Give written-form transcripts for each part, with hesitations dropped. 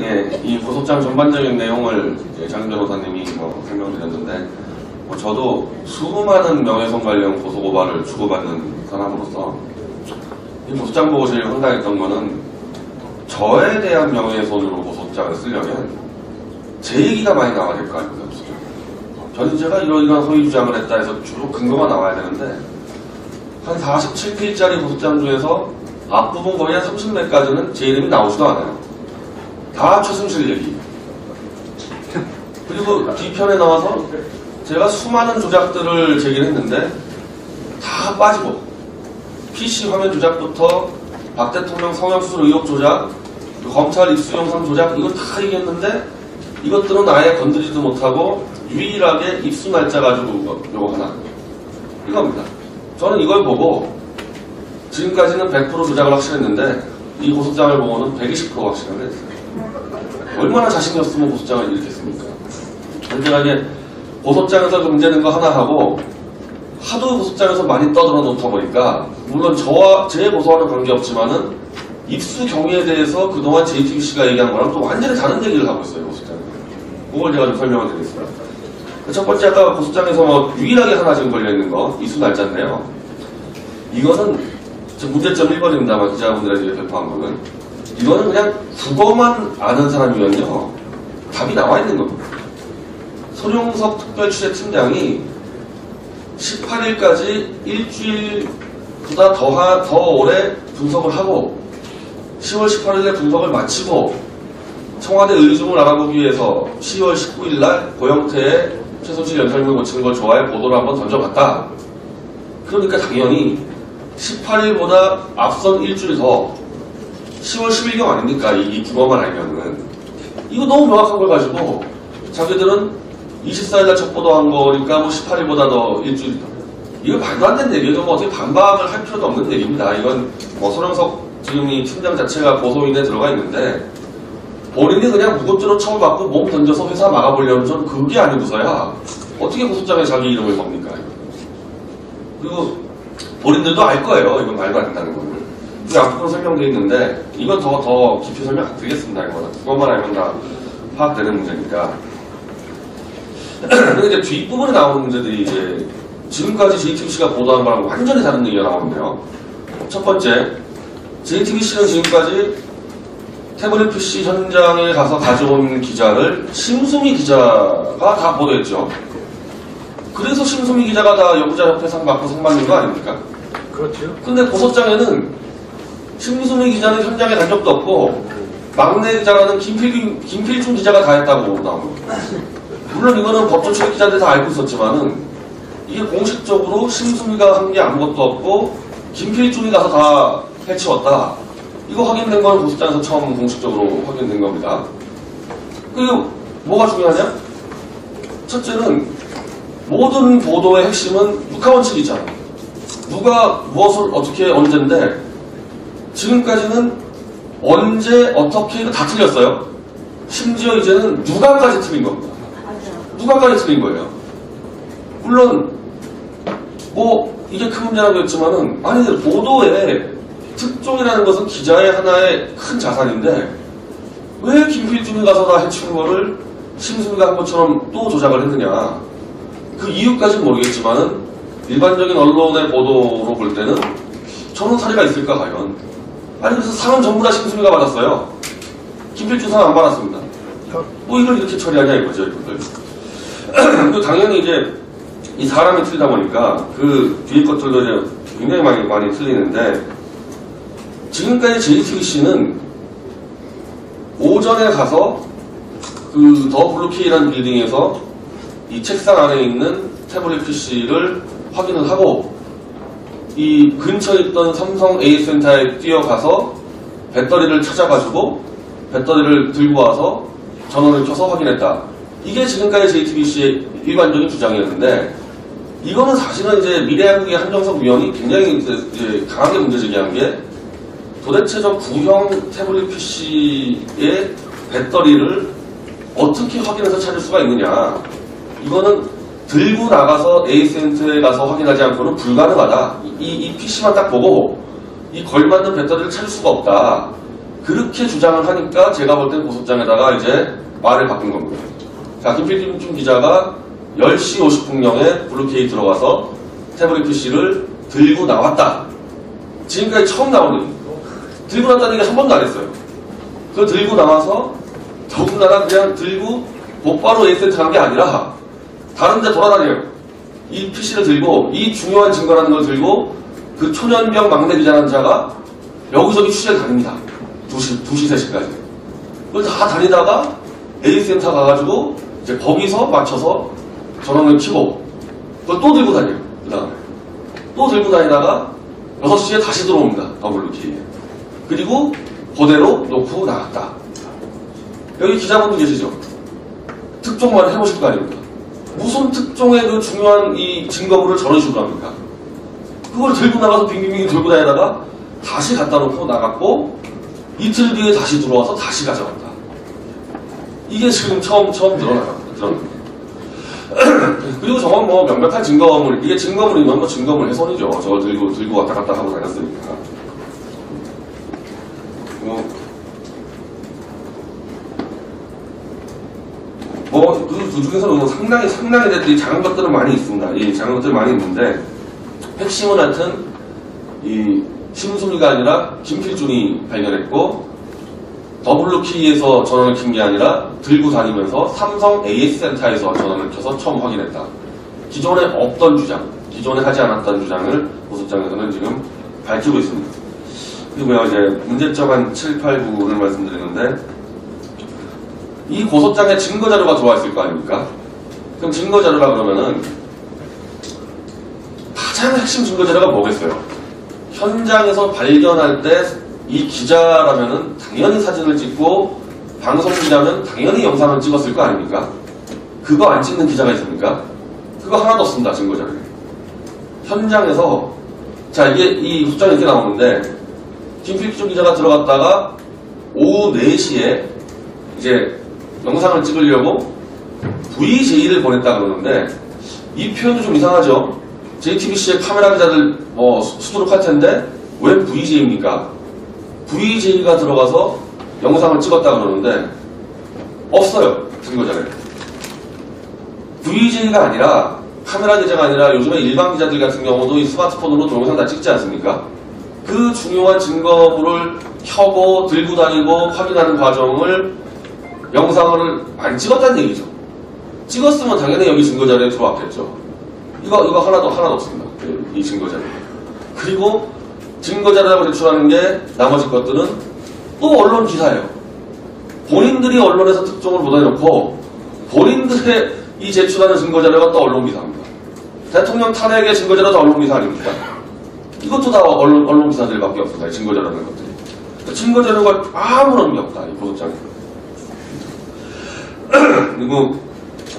예, 이 고소장 전반적인 내용을 장 변호사님이 설명드렸는데, 저도 수많은 명예훼손 관련 고소고발을 주고받는 사람으로서 이 고소장 보고 제일 황당했던 거는, 저에 대한 명예훼손으로 고소장을 쓰려면 제 얘기가 많이 나와야 될 거 아닙니까? 변제가 이러이러한 소위 주장을 했다 해서 주로 근거가 나와야 되는데, 한 47페이지짜리 고소장 중에서 앞부분 거의 한 30몇 가지는 제 이름이 나오지도 않아요. 다 최순실 얘기. 그리고 뒤편에 나와서 제가 수많은 조작들을 제기를 했는데 다 빠지고, PC 화면 조작부터 박 대통령 성형수술 의혹 조작, 검찰 입수 영상 조작, 이거 다 얘기했는데 이것들은 아예 건드리지도 못하고 유일하게 입수 날짜 가지고 요거 하나, 이겁니다. 저는 이걸 보고 지금까지는 100% 조작을 확실했는데 이 고소장을 보고는 120% 확실하게 했어요. 얼마나 자신이 없으면 고소장을 이렇게 씁니까? 제가 이게 고소장에서 문제는 거 하나 하고 하도 고소장에서 많이 떠들어 놓다 보니까, 물론 저와 제 고소와는 관계없지만은 입수 경위에 대해서 그동안 JTBC가 얘기한 거랑 또 완전히 다른 얘기를 하고 있어요, 고소장에. 그걸 제가 좀 설명을 드리겠습니다. 첫 번째, 아까 고소장에서 유일하게 하나 지금 걸려있는 거, 입수 날짜인데요. 이거는 문제점 1번입니다만 기자분들에게 배포한 거는, 이거는 그냥 국어만 아는 사람이면요 답이 나와 있는 겁니다. 손용석 특별취재팀장이 18일까지 일주일보다 더 오래 분석을 하고 10월 18일에 분석을 마치고 청와대 의중을 알아보기 위해서 10월 19일날 고영태의 최순실 연설문 고치는 걸 좋아해 보도를 한번 던져봤다. 그러니까 당연히 18일보다 앞선 일주일 더 10월 10일경 아닙니까? 이 규모만 알면은. 이거 너무 명확한 걸 가지고 자기들은 24일날 첫 보도한 거니까 18일보다 더 일주일 더. 이거 말도 안 되는 얘기예요. 어떻게 반박을 할 필요도 없는 얘기입니다. 이건 손영석 지금 이 팀장 자체가 고소인에 들어가 있는데, 본인이 그냥 무고죄로 처벌받고 몸 던져서 회사 막아보려면 전 그게 아니고서야 어떻게 고소장에 자기 이름을 겁니까? 그리고 본인들도 알 거예요. 이건 말도 안 된다는 거는. 앞부분 설명되어 있는데, 이건 더 깊이 설명 안 드리겠습니다. 이거는. 그것만 알면 다 파악되는 문제니까. 근데 이제 뒷부분에 나오는 문제들이 이제 지금까지 JTBC가 보도한 거랑 완전히 다른 얘기가 나오는데요. 첫 번째, JTBC는 지금까지 태블릿 PC 현장에 가서 가져온 기자를 심수미 기자가 다 보도했죠. 그래서 심수미 기자가 다 여부자협회상 받고 상 받는 거 아닙니까? 그렇죠. 근데 고소장에는 심수미 기자는 현장에 간 적도 없고 막내 기자라는 김필중 기자가 다 했다고 나옵니다. 물론 이거는 법조 출입 기자들 다 알고 있었지만은 이게 공식적으로 심수미가 한 게 아무것도 없고 김필중이 가서 다 해치웠다. 이거 확인된 건 고소장에서 처음 공식적으로 확인된 겁니다. 그리고 뭐가 중요하냐? 첫째는 모든 보도의 핵심은 육하원칙이잖아. 누가 무엇을 어떻게 언제인데, 지금까지는 언제 어떻게 다 틀렸어요. 심지어 이제는 누가까지 틀린 겁니다. 누가까지 틀린 거예요. 물론 이게 큰 문제라고 했지만은, 아니 보도에 특종이라는 것은 기자의 하나의 큰 자산인데 왜 김필중이 가서 다 해치운 거를 심수미가 한 것처럼 또 조작을 했느냐. 그 이유까지는 모르겠지만은 일반적인 언론의 보도로 볼 때는 저런 사례가 있을까 과연. 아니 그래서 상은 전부 다 심수미가 받았어요. 김필중 상 안 받았습니다. 이걸 이렇게 처리하냐 이거죠, 이분들. 또 당연히 이제 이 사람이 틀리다 보니까 그 뒤에 것들도 이제 굉장히 많이 틀리는데, 지금까지 JTBC는 오전에 가서 그 더 블루케이라는 빌딩에서 이 책상 안에 있는 태블릿 PC를 확인을 하고, 이 근처에 있던 삼성 A센터에 뛰어가서 배터리를 찾아가지고 배터리를 들고 와서 전원을 켜서 확인했다. 이게 지금까지 JTBC의 일반적인 주장이었는데, 이거는 사실은 이제 미래한국의 한정석 위원이 굉장히 이제 강하게 문제제기한 게, 도대체 저 구형 태블릿 PC의 배터리를 어떻게 확인해서 찾을 수가 있느냐. 이거는 들고 나가서 A센터에 가서 확인하지 않고는 불가능하다. 이 PC만 딱 보고 이 걸맞는 배터리를 찾을 수가 없다. 그렇게 주장을 하니까 제가 볼 때 고소장에다가 이제 말을 바꾼 겁니다. 자, 김필중 기자가 10시 50분경에 블루케이 들어가서 태블릿 PC를 들고 나왔다. 지금까지 처음 나오는 얘기. 들고 나왔다는 얘기 한 번도 안 했어요. 그걸 들고 나와서 더군다나 그냥 들고 곧바로 A센터 간 게 아니라 다른 데 돌아다녀요. 이 PC를 들고 이 중요한 증거라는 걸 들고 그 초년병 막내 기자라는 자가 여기저기 취재를 다닙니다. 2시, 3시까지. 그걸 다 다니다가 A센터 가가지고 이제 거기서 맞춰서 전원을 켜고 그걸 또 들고 다녀요. 그 다음에 또 들고 다니다가 6시에 다시 들어옵니다. 더블루키에. 그리고 그대로 놓고 나갔다. 여기 기자분들 계시죠? 특종만 해보실 거 아닙니까? 무슨 특종의 그 중요한 이 증거물을 저런 식으로 합니까? 그걸 들고 나가서 빙빙빙 들고 다니다가 다시 갖다 놓고 나갔고 이틀 뒤에 다시 들어와서 다시 가져갔다. 이게 지금 처음 드러납니다. 그리고 저건 뭐 명백한 증거물, 이게 증거물이면 뭐 증거물 훼손이죠. 저걸 들고 왔다 갔다 하고 다녔으니까. 그 중에서는 상당히 작은 것들은 많이 있습니다. 이 작은 것들이 많이 있는데, 핵심은 하여튼, 이 심수미가 아니라 김필준이 발견했고, 더블루키에서 전원을 킨 게 아니라 들고 다니면서 삼성 AS센터에서 전원을 켜서 처음 확인했다. 기존에 없던 주장, 기존에 하지 않았던 주장을 고소장에서는 지금 밝히고 있습니다. 그리고요, 이제 문제점 한 7, 8, 9를 말씀드리는데, 이 고소장에 증거자료가 들어와 있을 거 아닙니까? 그럼 증거자료라 그러면은 가장 핵심 증거자료가 뭐겠어요? 현장에서 발견할 때 이 기자라면은 당연히 사진을 찍고 방송기자면 당연히 영상을 찍었을 거 아닙니까? 그거 안 찍는 기자가 있습니까? 그거 하나도 없습니다. 증거자료. 현장에서 자 이게 이 고소장이 이렇게 나오는데 김필중 기자가 들어갔다가 오후 4시에 이제 영상을 찍으려고 VJ를 보냈다 그러는데 이 표현도 좀 이상하죠. JTBC의 카메라 기자들 뭐 수두룩할 텐데 왜 VJ입니까? VJ가 들어가서 영상을 찍었다 그러는데 없어요. 증거자료에. VJ가 아니라 카메라 기자가 아니라 요즘에 일반 기자들 같은 경우도 이 스마트폰으로 동영상 다 찍지 않습니까? 그 중요한 증거물을 켜고 들고 다니고 확인하는 과정을 영상을 안 찍었다는 얘기죠. 찍었으면 당연히 여기 증거자료에 들어왔겠죠. 이거 하나도 없습니다. 이 증거자료. 그리고 증거자료라고 제출하는 게 나머지 것들은 또 언론 기사예요. 본인들이 언론에서 특종을 보도해놓고 본인들의 이 제출하는 증거자료가 또 언론 기사입니다. 대통령 탄핵의 증거자료도 언론 기사 아닙니까? 이것도 다 언론 기사들밖에 없습니다. 증거자료라는 것들이. 증거자료가 아무런 게 없다. 이 고소장에. 그리고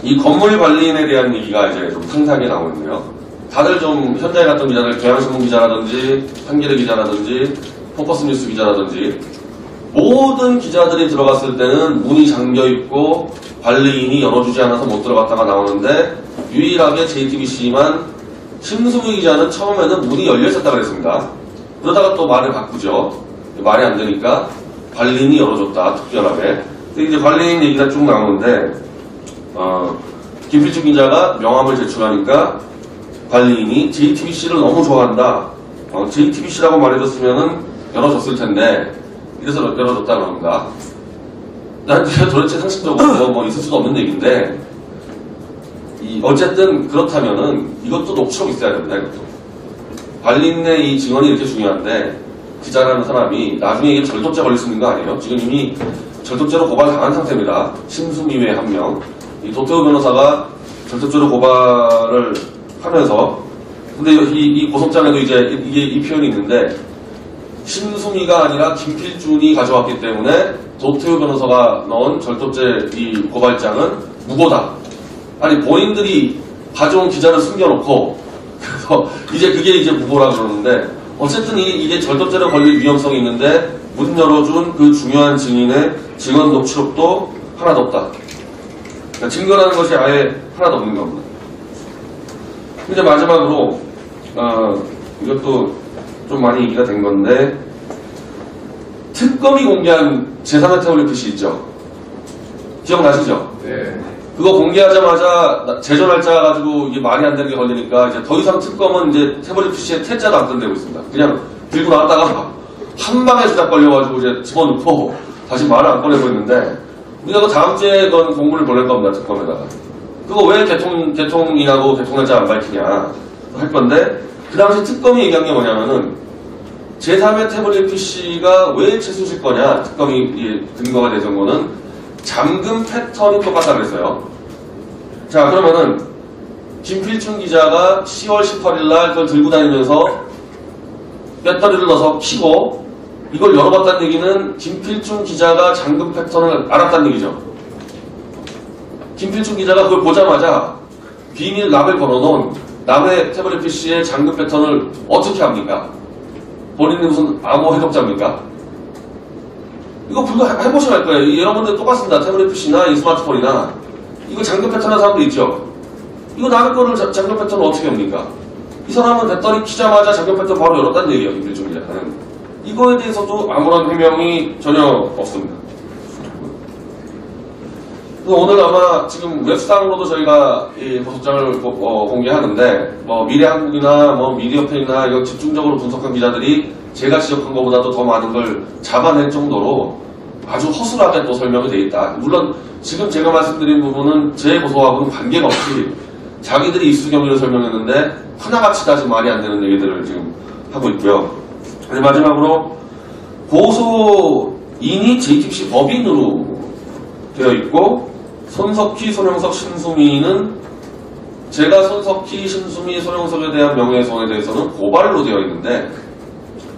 이 건물 관리인에 대한 얘기가 이제 좀 상세하게 나오는데요. 다들 좀 현장에 갔던 기자들, 경향신문 기자라든지, 한겨레 기자라든지, 포커스 뉴스 기자라든지, 모든 기자들이 들어갔을 때는 문이 잠겨있고 관리인이 열어주지 않아서 못 들어갔다가 나오는데, 유일하게 JTBC만 심수미 기자는 처음에는 문이 열려있었다고 그랬습니다. 그러다가 또 말을 바꾸죠. 말이 안 되니까 관리인이 열어줬다, 특별하게. 근데 이제 관리인 얘기가 쭉 나오는데, 김필중 기자가 명함을 제출하니까 관리인이 JTBC를 너무 좋아한다. JTBC라고 말해줬으면은 열어줬을 텐데, 이래서 열어줬다 그럽니다. 난 도대체 상식적으로 뭐 있을 수도 없는 얘기인데, 어쨌든 그렇다면은 이것도 녹취록 있어야 됩니다. 이것도. 관리인의 이 증언이 이렇게 중요한데, 기자라는 사람이 나중에 이게 절도죄 걸릴 수 있는 거 아니에요? 지금 이미 절도죄로 고발당한 상태입니다. 심수미 외 한 명. 이 도태우 변호사가 절도죄로 고발을 하면서, 근데 이 고소장에도 이제 이 표현이 있는데, 심수미가 아니라 김필준이 가져왔기 때문에 도태우 변호사가 넣은 절도죄 이 고발장은 무고다. 아니, 본인들이 가져온 기자를 숨겨놓고, 그래서 이제 그게 이제 무고라 그러는데, 어쨌든 이게 절도죄로 걸릴 위험성이 있는데, 문 열어준 그 중요한 증인의 증언 녹취록도 하나도 없다. 그러니까 증거라는 것이 아예 하나도 없는 겁니다. 이제 마지막으로 이것도 좀 많이 얘기가 된 건데 특검이 공개한 제3의 태블릿 PC 있죠? 기억나시죠? 네. 그거 공개하자마자 제조 날짜 가지고 이게 말이 안 되는 게 걸리니까 이제 더 이상 특검은 이제 태블릿 PC에 태자도 안 던데고 있습니다. 그냥 들고 나왔다가 한 방에 수작 걸려가지고 이제 집어넣고 다시 말을 안 꺼내고 있는데 우리가 그 다음 주에 그건 공문을 보낼 겁니다. 특검에다가. 그거 왜 개통이라고 개통 날짜 안 밝히냐 할 건데 그 당시 특검이 얘기한 게 뭐냐면은 제3의 태블릿 PC가 왜 최소실 거냐 특검이 근거가 되던 거는 잠금 패턴이 똑같다 그랬어요. 자, 그러면은 김필중 기자가 10월 18일 날 그걸 들고 다니면서 배터리를 넣어서 켜고 이걸 열어봤다는 얘기는 김필중 기자가 잠금 패턴을 알았다는 얘기죠. 김필중 기자가 그걸 보자마자 비밀 락을 걸어놓은 남의 태블릿 PC의 잠금 패턴을 어떻게 합니까? 본인이 무슨 암호 해독자입니까? 이거 해보시면 알 거예요. 여러분들 똑같습니다. 태블릿 PC나 이 스마트폰이나 이거 잠금 패턴 하는 사람도 있죠. 이거 남의 거를 잠금 패턴을 어떻게 합니까? 이 사람은 배터리 키자마자 잠금 패턴 바로 열었다는 얘기예요. 김필중 기자는. 이거에 대해서도 아무런 해명이 전혀 없습니다. 오늘 아마 지금 웹상으로도 저희가 이 고소장을 공개하는데 뭐 미래한국이나 뭐 미디어팬이나 이거 집중적으로 분석한 기자들이 제가 지적한 것보다도 더 많은 걸 잡아낸 정도로 아주 허술하게 또 설명이 되어 있다. 물론 지금 제가 말씀드린 부분은 제 고소하고는 관계가 없이 자기들이 이수경위를 설명했는데 하나같이 다시 말이 안 되는 얘기들을 지금 하고 있고요. 마지막으로 고소인이 JTBC 법인으로 되어 있고 손석희, 손영석, 신수미는 제가 손석희, 신수미, 손영석에 대한 명예훼손에 대해서는 고발로 되어 있는데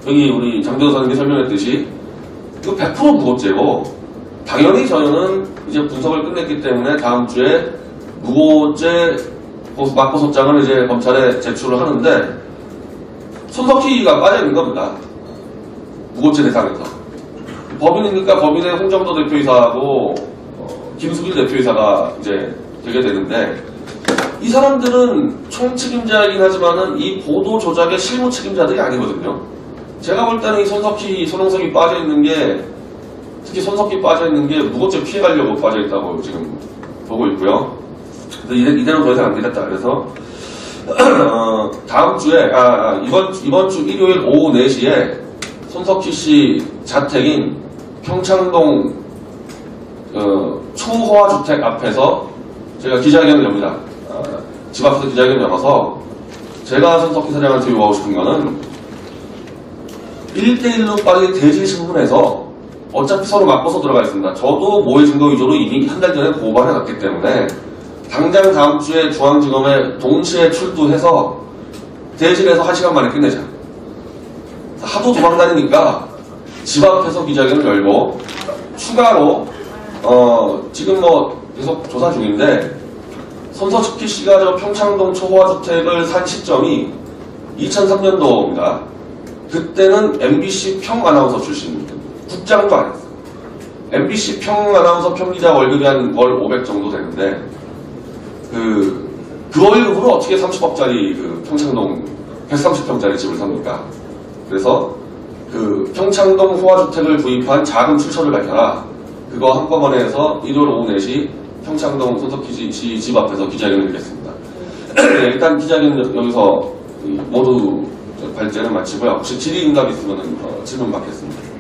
여기 우리 장 변호사님이 설명했듯이 이거 100% 무고죄고 당연히 저희는 이제 분석을 끝냈기 때문에 다음 주에 무고죄 맞고소장을 이제 검찰에 제출을 하는데 손석희가 빠져있는 겁니다. 무고죄 대상에서. 법인이니까 법인의 홍정도 대표이사하고 김수길 대표이사가 이제 되게 되는데 이 사람들은 총책임자이긴 하지만은 이 보도 조작의 실무 책임자들이 아니거든요. 제가 볼 때는 이 손석희, 손영석이 빠져있는 게 특히 손석희 빠져있는 게 무고죄 피해가려고 빠져있다고 지금 보고 있고요. 이대로 더 이상 안 되겠다. 그래서 다음 주에 이번 주 일요일 오후 4시에 손석희 씨 자택인 평창동 초호화주택 앞에서 제가 기자회견을 엽니다. 집 앞에서 기자회견을 열어서 제가 손석희 사장한테 요구하고 싶은 거는 1대1로 빨리 대질신문에서 어차피 서로 맞고서 들어가 있습니다. 저도 모의 증거 위조로 이미 한 달 전에 고발해놨기 때문에 당장 다음 주에 중앙지검에 동시에 출두해서 대질에서 1시간 만에 끝내자. 하도 도망다니니까 집 앞에서 기자회견을 열고 추가로 지금 뭐 계속 조사 중인데 손석희 씨가 저 평창동 초호화주택을 산 시점이 2003년도입니다. 그때는 MBC 평 아나운서 출신입니다. 국장도 안 했어요. MBC 평 아나운서 평기자 월급이 한 월 500 정도 되는데 그 월급으로 어떻게 30억짜리 그 평창동 130평짜리 집을 삽니까? 그래서 그 평창동 호화주택을 구입한 자금 출처를 밝혀라. 그거 한꺼번에 해서 일요일 오후 4시 평창동 손석희 씨 집 앞에서 기자회견을 열겠습니다. 일단 기자회견 여기서 모두 발제는 마치고요. 혹시 질의응답 있으면 질문 받겠습니다.